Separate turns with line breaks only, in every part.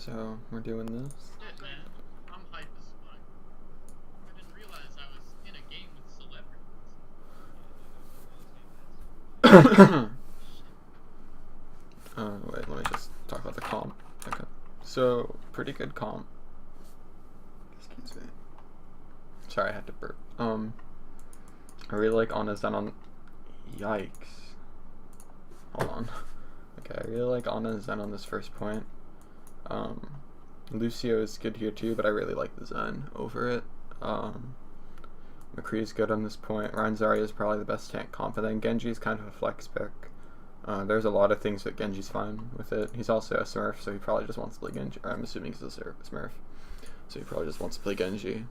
so we're doing this.
Shit, man. I'm hype as fuck. I didn't realize I was in a game with celebrities.
Wait, let me just talk about the comp. Okay. So, pretty good comp. Excuse me. Sorry, I had to burp. I really like Anna Zen on... Yikes. Hold on. Okay, I really like Anna Zen on this first point. Lucio is good here too, but I really like the Zen over it. McCree is good on this point. Ryan Zarya is probably the best tank comp, and then Genji is kind of a flex pick. There's a lot of things that Genji's fine with it. He's also a Smurf, so he probably just wants to play Genji. Or I'm assuming he's a Smurf, so he probably just wants to play Genji.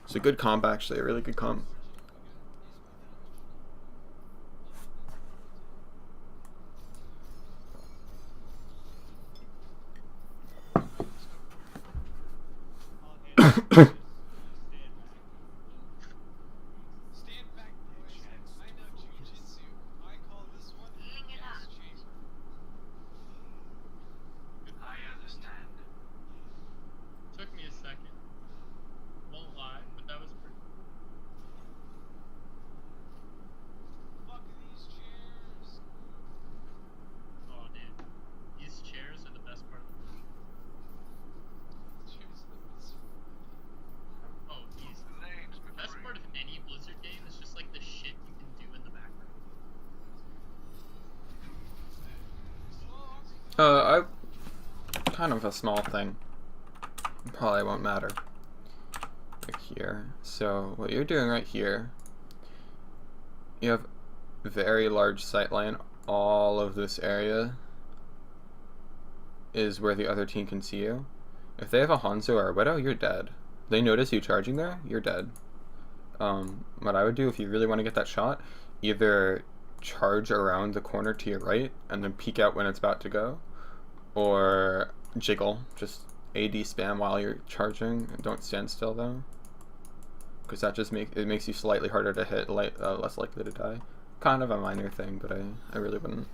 It's a good comp, actually, a really good comp.
Took me a second. Won't lie, but that was pretty. Fuck these chairs. Oh, dude. These chairs are the best part of the game. Oh, easy. The best part of any Blizzard game is just like the shit you can do in the background.
Kind of a small thing. Probably won't matter. Like here. So what you're doing right here, you have very large sightline. All of this area is where the other team can see you. If they have a Hanzo or a Widow, you're dead. They notice you charging there, you're dead. What I would do if you really want to get that shot, either charge around the corner to your right and then peek out when it's about to go, or jiggle, just AD spam while you're charging. Don't stand still though, because that just makes you slightly harder to hit, less likely to die. Kind of a minor thing, but I really wouldn't.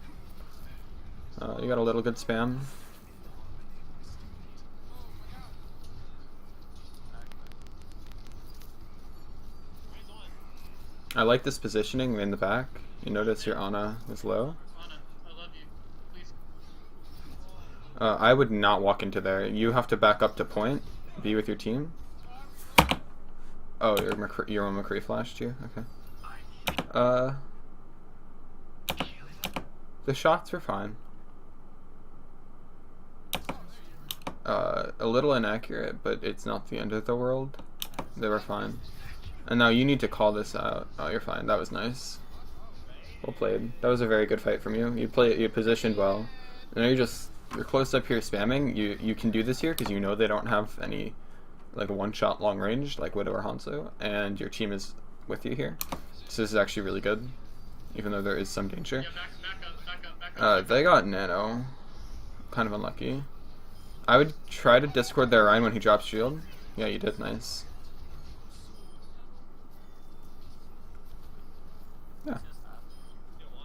You got a little good spam. I like this positioning in the back. You notice your Ana is low.
Anna, I love you. Please.
I would not walk into there. You have to back up to point. Be with your team. Oh, your own McCree flashed you? Okay. The shots were fine. A little inaccurate, but it's not the end of the world. They were fine. And now you need to call this out. Oh, you're fine. That was nice. Well played. That was a very good fight from you. You positioned well. And now you're close up here spamming. You can do this here because you know they don't have any like one-shot long range like Widow or Hanzo, and your team is with you here. So this is actually really good, even though there is some danger.
Yeah,
They got Nano. Kind of unlucky. I would try to Discord their Ryan when he drops shield. Yeah, you did. Nice. Yeah.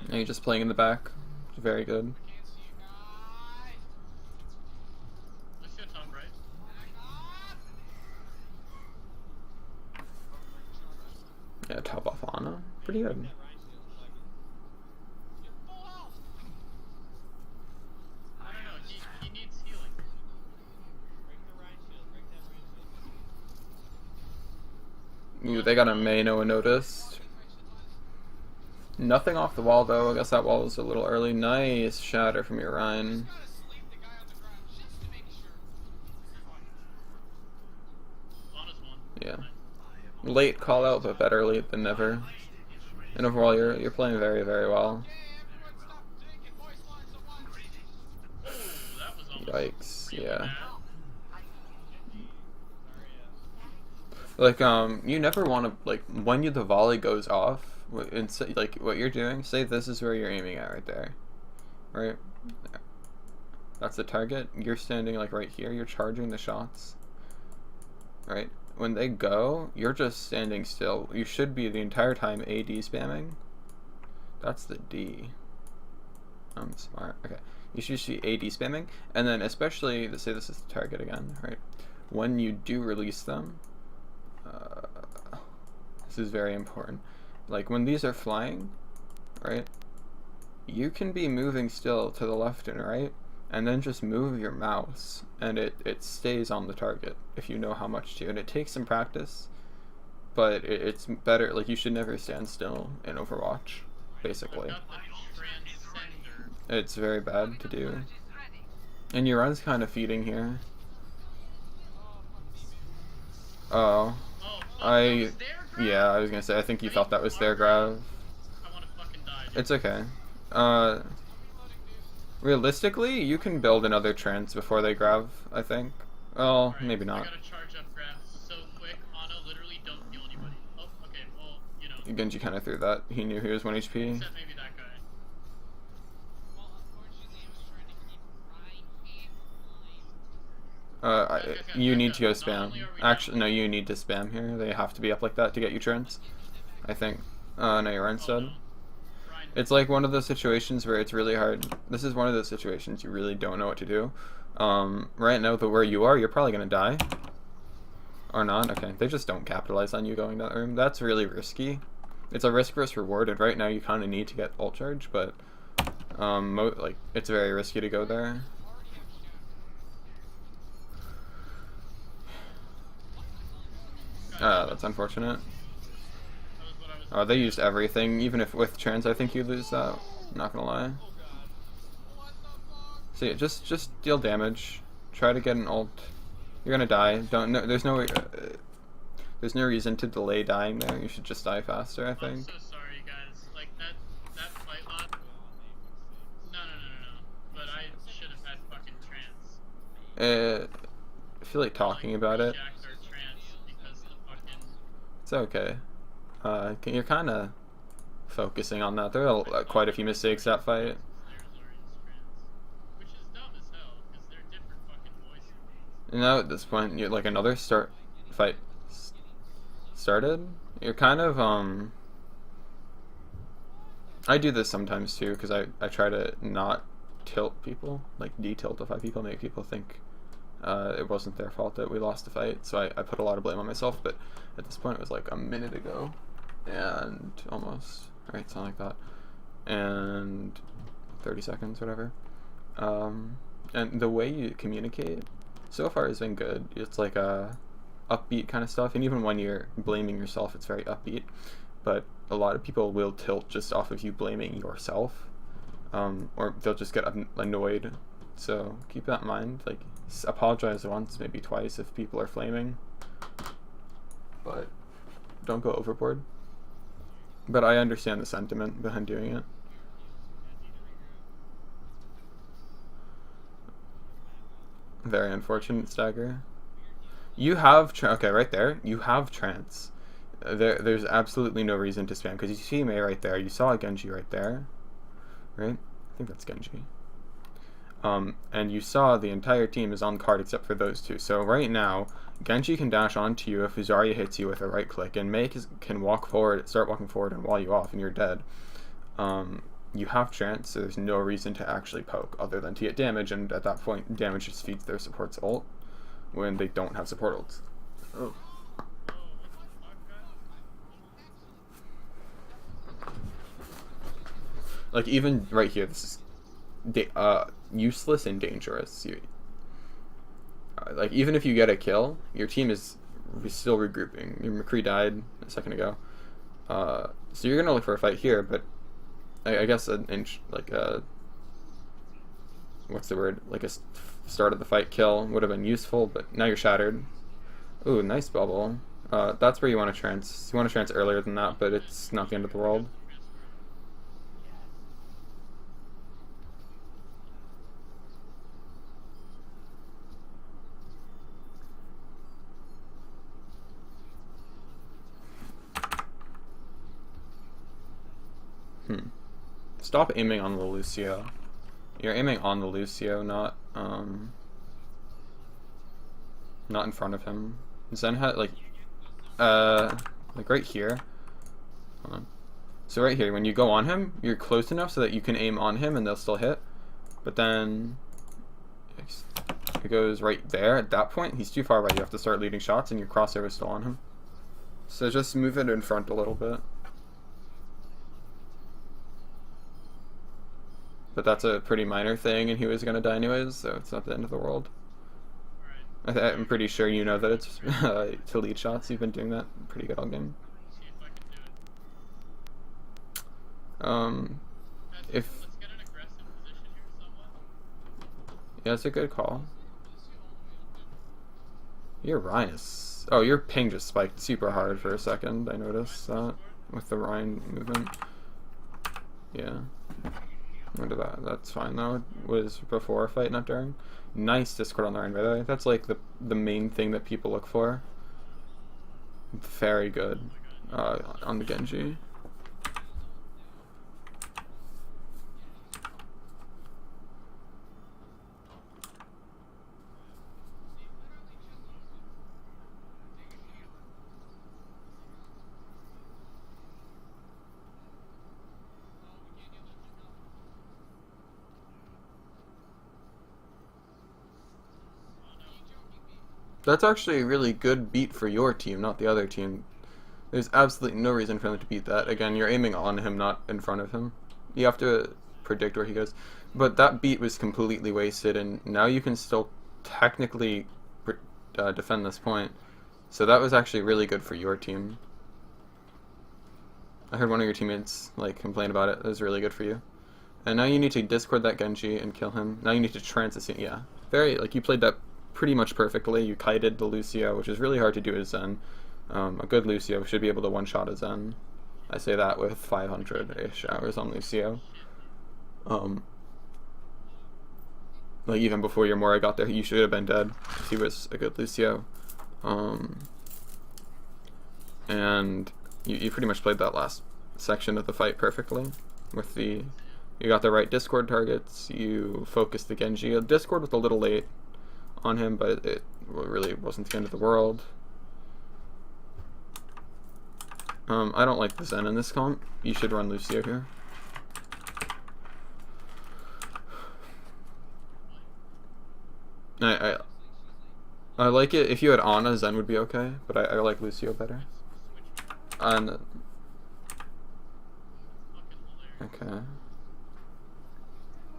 And you're just playing in the back. Very good.
Lucio top right.
Yeah, top off Ana. Pretty good.
I don't know, he needs healing.
Ooh, they got a May, no one noticed. Nothing off the wall though. I guess that wall was a little early. Nice shatter from your Ryan. Yeah. Late call out, but better late than never. And overall, you're playing very, very well. Yikes! Yeah. Like you never want to like when the volley goes off. And say, like what you're doing, say this is where you're aiming at right there, right? That's the target. You're standing like right here. You're charging the shots, right? When they go, you're just standing still. You should be the entire time AD spamming. That's the D. I'm smart. Okay. You should just be AD spamming, and then especially, let's say this is the target again, right? When you do release them, this is very important. Like when these are flying, right? You can be moving still to the left and right, and then just move your mouse, and it stays on the target if you know how much to. And it takes some practice, but it's better. Like you should never stand still in Overwatch, basically. It's very bad to do. And your run's kind of feeding here. Oh. Yeah, I was gonna say, I think you thought that was their grab. It's okay. Realistically, you can build another trance before they grab, I think. Well, maybe not.
I gotta charge up grabs so quick, Ana literally don't heal anybody. Oh, okay, well, you know.
Genji kind of threw that. He knew he was 1 HP.
Except maybe that guy.
You need to go spam. Actually, no, you need to spam here. They have to be up like that to get you trance, I think. No, you're instead. It's like one of those situations where it's really hard. This is one of those situations you really don't know what to do. Right now, where you are, you're probably gonna die. Or not. Okay, they just don't capitalize on you going that room. That's really risky. It's a risk versus reward, and right now you kind of need to get ult charge, but like it's very risky to go there. That's unfortunate. They used everything. Even if with trans, I think you lose that. Not gonna lie. So yeah, just deal damage. Try to get an ult. You're gonna die. Don't. No, there's no reason to delay dying there. You should just die faster, I think.
I'm so sorry, guys. Like that fight lot. No. But I should have had fucking trans.
I feel like talking about it. It's okay. You're kind of focusing on that. There are quite a few mistakes that fight.
Which is dumb as hell, because they're different fucking voices.
Now at this point, you're like another fight started. You're kind of I do this sometimes too, because I try to not tilt people, like de-tiltify people, make people think it wasn't their fault that we lost the fight. So I put a lot of blame on myself, but at this point it was like a minute ago. And almost, right, something like that, and 30 seconds, whatever. And the way you communicate so far has been good. It's like a upbeat kind of stuff, and even when you're blaming yourself, it's very upbeat. But a lot of people will tilt just off of you blaming yourself, or they'll just get annoyed. So keep that in mind. Like, apologize once, maybe twice if people are flaming, but don't go overboard. But I understand the sentiment behind doing it. Very unfortunate stagger. You have okay, right there. You have trance. There's absolutely no reason to spam because you see Mei right there. You saw Genji right there, right? I think that's Genji. And you saw the entire team is on card except for those two. So right now, Genji can dash onto you if Zarya hits you with a right click, and Mei can walk forward, start walking forward, and wall you off, and you're dead. You have trance, so there's no reason to actually poke other than to get damage, and at that point, damage just feeds their support's ult when they don't have support ults. Oh. Like even right here, this is useless and dangerous. Like even if you get a kill, your team is still regrouping. Your McCree died a second ago, so you're gonna look for a fight here. But I guess an inch, like a what's the word? Like a start of the fight kill would have been useful. But now you're shattered. Ooh, nice bubble. That's where you want to trance. You want to trance earlier than that, but it's not the end of the world. Stop aiming on the Lucio. You're aiming on the Lucio, not in front of him. Zen had like right here. Hold on. So right here, when you go on him, you're close enough so that you can aim on him and they'll still hit. But then it goes right there. At that point, he's too far away. You have to start leading shots, and your crossover is still on him. So just move it in front a little bit. But that's a pretty minor thing, and he was gonna die anyways, so it's not the end of the world. I'm pretty sure you know that it's to lead shots. You've been doing that pretty good all game. If
Let's get an aggressive position here somewhat.
yeah, it's a good call. Your Ryan is... Oh, your ping just spiked super hard for a second. I noticed that with the Ryan movement. Yeah. Under that. That's fine though. It was before a fight, not during. Nice Discord on the Ryan, by the way. That's like the main thing that people look for. Very good on the Genji. That's actually a really good beat for your team, not the other team. There's absolutely no reason for them to beat that. Again, you're aiming on him, not in front of him. You have to predict where he goes. But that beat was completely wasted, and now you can still technically defend this point. So that was actually really good for your team. I heard one of your teammates like complain about it. It was really good for you. And now you need to discord that Genji and kill him. Now you need to trance. Yeah, very like you played that pretty much perfectly. You kited the Lucio, which is really hard to do as Zen. A good Lucio should be able to one-shot a Zen. I say that with 500-ish hours on Lucio. Like even before your Mora got there, you should have been dead if he was a good Lucio. And you pretty much played that last section of the fight perfectly. With the, you got the right Discord targets. You focused the Genji. Discord was a little late on him, but it really wasn't the end of the world. I don't like the Zen in this comp. You should run Lucio here. I like it. If you had Ana, Zen would be okay, but I like Lucio better. And okay.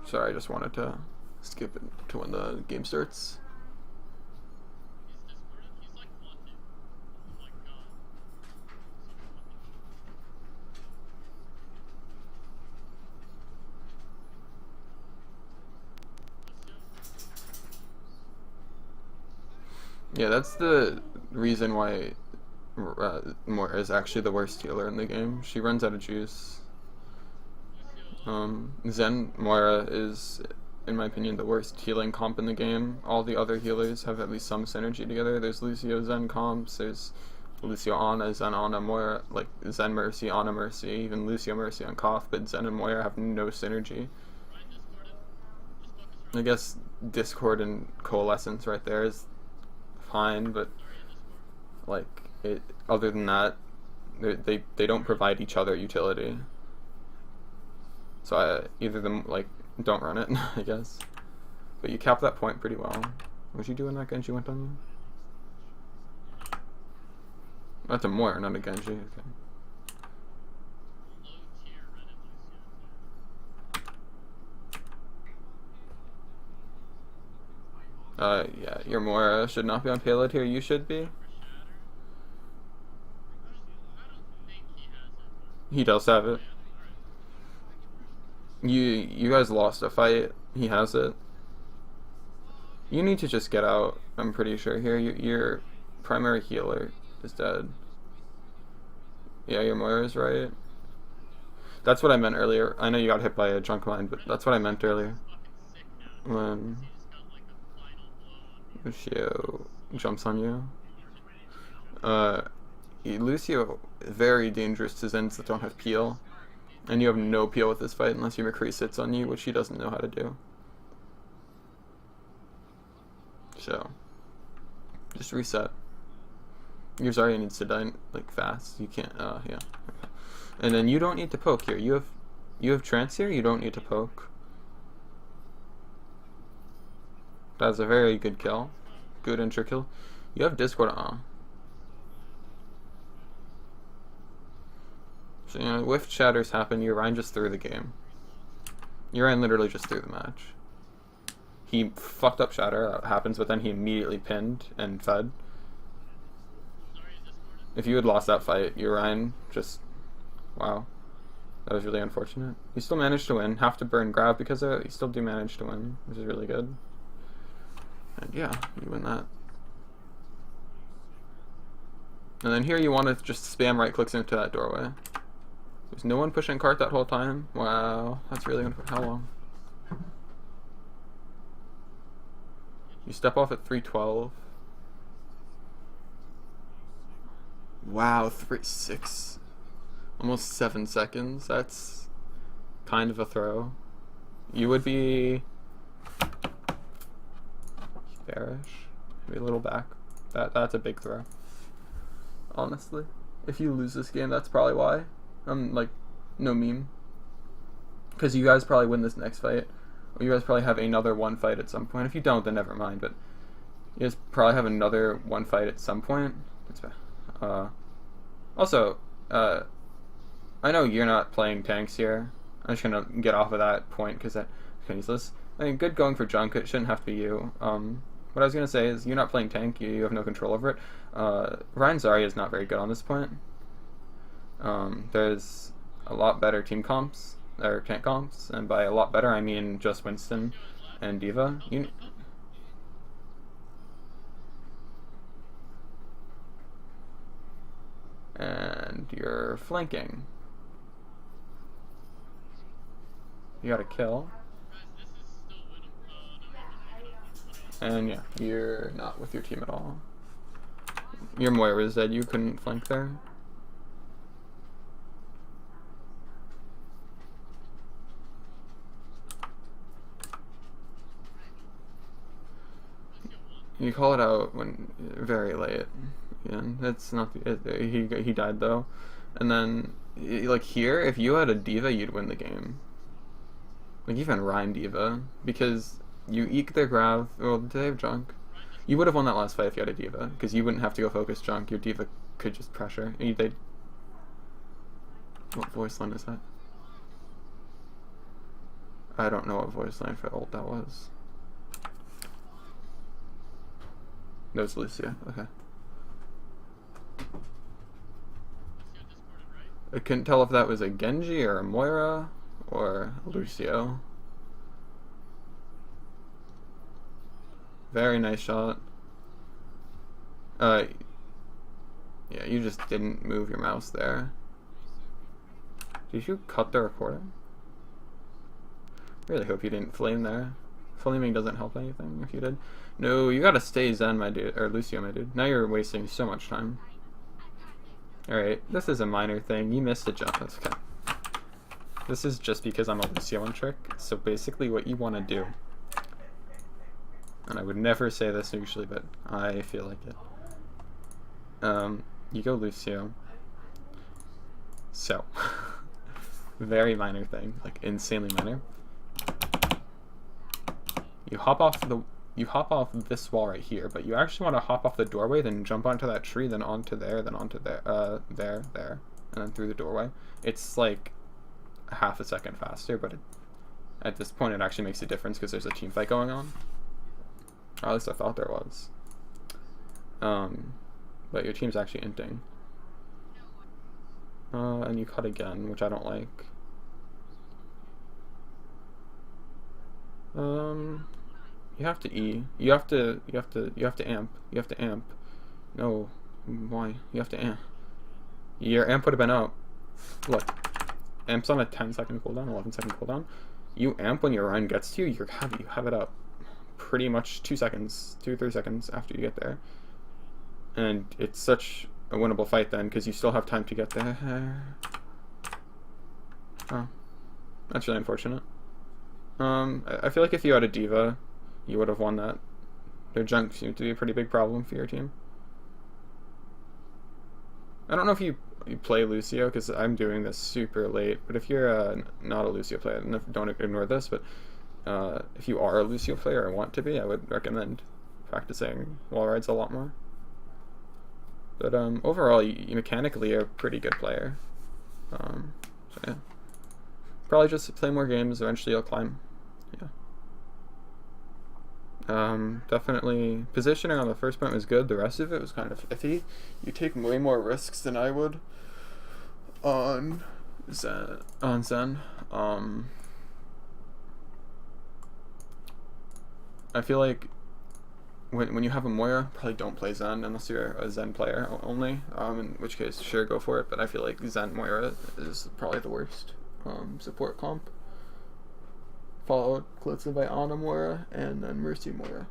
Sorry, I just wanted to skip it to when the game starts. Yeah, that's the reason why Moira is actually the worst healer in the game. She runs out of juice. Zen Moira is, in my opinion, the worst healing comp in the game. All the other healers have at least some synergy together. There's Lucio Zen comps, there's Lucio Ana, Zen Ana, Moira, like Zen Mercy, Ana Mercy, even Lucio Mercy on Koth, but Zen and Moira have no synergy. I guess Discord and Coalescence right there is fine, but like it, other than that, they don't provide each other utility. So either them like don't run it, I guess. But you capped that point pretty well. What'd you do when that Genji went on you? That's a Moira, not a Genji. Okay. Yeah, your Moira should not be on payload here. You should be. He does have it. You guys lost a fight. He has it. You need to just get out. I'm pretty sure here. Your primary healer is dead. Yeah, your Moira is right. That's what I meant earlier. I know you got hit by a junk mine, but that's what I meant earlier. When Lucio jumps on you. Lucio very dangerous to Zens that don't have peel. And you have no peel with this fight unless your McCree sits on you, which he doesn't know how to do. So, just reset. Your Zarya needs to die like fast. You can't. Yeah. Okay. And then you don't need to poke here. You have trance here. You don't need to poke. That's a very good kill. Good intro kill. You have Discord on. So, you know, whiff shatters happen, Urian just threw the game. Urian literally just threw the match. He fucked up shatter, that happens, but then he immediately pinned and fed. If you had lost that fight, Urian just... Wow. That was really unfortunate. You still managed to win. Have to burn grab because of it. You still do manage to win, which is really good. And yeah, you win that. And then here you want to just spam right clicks into that doorway. There's no one pushing cart that whole time. Wow, that's really unfortunate. How long? You step off at 312. Wow, 6. Almost 7 seconds. That's kind of a throw. You would be bearish. Maybe a little back. That's a big throw. Honestly. If you lose this game, that's probably why. Like, no meme. Because you guys probably win this next fight. Or you guys probably have another one fight at some point. If you don't, then never mind. But you guys probably have another one fight at some point. That's bad. Also, I know you're not playing tanks here. I'm just gonna get off of that point because that's kind of useless. I mean, good going for junk. It shouldn't have to be you. What I was gonna say is you're not playing tank. You have no control over it. Ryan Zarya is not very good on this point. There's a lot better team comps or tank comps, and by a lot better I mean just Winston and Diva. And you're flanking. You got a kill. And yeah, you're not with your team at all. Your Moira is dead, you couldn't flank there. You call it out when very late. Yeah, that's not he died though. And then like here, if you had a Diva, you'd win the game. Like even Ryan Diva, because you eke their grab. Well, do they have junk? You would have won that last fight if you had a Diva, because you wouldn't have to go focus junk. Your Diva could just pressure. What voice line is that? I don't know what voice line for ult that was. No, it's Lucia. Okay. I couldn't tell if that was a Genji or a Moira or Lucio. Very nice shot. Yeah, you just didn't move your mouse there. Did you cut the recording? Really hope you didn't flame there. Flaming doesn't help anything if you did. No, you gotta stay Zen, my dude. Or Lucio, my dude. Now you're wasting so much time. Alright, this is a minor thing. You missed a jump. That's okay. This is just because I'm a Lucio on trick. So basically what you want to do, and I would never say this usually, but I feel like it. You go Lucio. So, very minor thing, like insanely minor. You hop off this wall right here, but you actually want to hop off the doorway, then jump onto that tree, then onto there, then onto there, there, and then through the doorway. It's like half a second faster, but at this point it actually makes a difference because there's a team fight going on. Or at least I thought there was. But your team's actually inting. And you cut again, which I don't like. You have to E. You have to amp. You have to amp. No. Why? You have to amp. Your amp would have been up. Look. Amp's on a 10-second cooldown, 11-second cooldown. You amp when your run gets to you, you have it up pretty much 2 seconds, 2-3 seconds after you get there. And it's such a winnable fight then, because you still have time to get there. Oh. That's really unfortunate. I feel like if you had a Diva, you would have won that. Their junk seemed to be a pretty big problem for your team. I don't know if you play Lucio, because I'm doing this super late, but if you're not a Lucio player, don't ignore this, but if you are a Lucio player or want to be, I would recommend practicing wall rides a lot more. But overall, you mechanically are a pretty good player. So yeah, probably just play more games. Eventually, you'll climb. Yeah. Definitely positioning on the first point was good. The rest of it was kind of iffy. You take way more risks than I would on Zen. I feel like when you have a Moira, probably don't play Zen unless you're a Zen player only. In which case, sure, go for it. But I feel like Zen Moira is probably the worst support comp. Followed closely by Ana Moira and then Mercy Moira.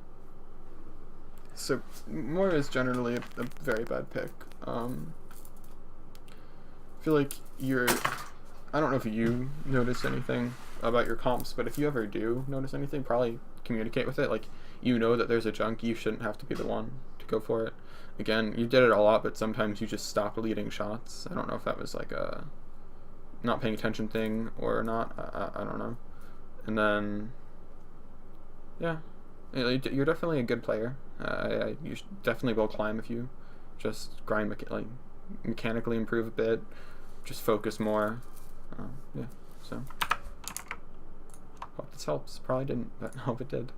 So Moira is generally a very bad pick. I feel like I don't know if you notice anything about your comps, but if you ever do notice anything, probably communicate with it. Like, you know that there's a junk, you shouldn't have to be the one to go for it. Again, you did it a lot, but sometimes you just stopped leading shots. I don't know if that was like a not paying attention thing or not. I don't know. And then, yeah, you're definitely a good player. You definitely will climb if you just grind, mechanically improve a bit, just focus more. Yeah, so hope this helps. Probably didn't, but hope it did.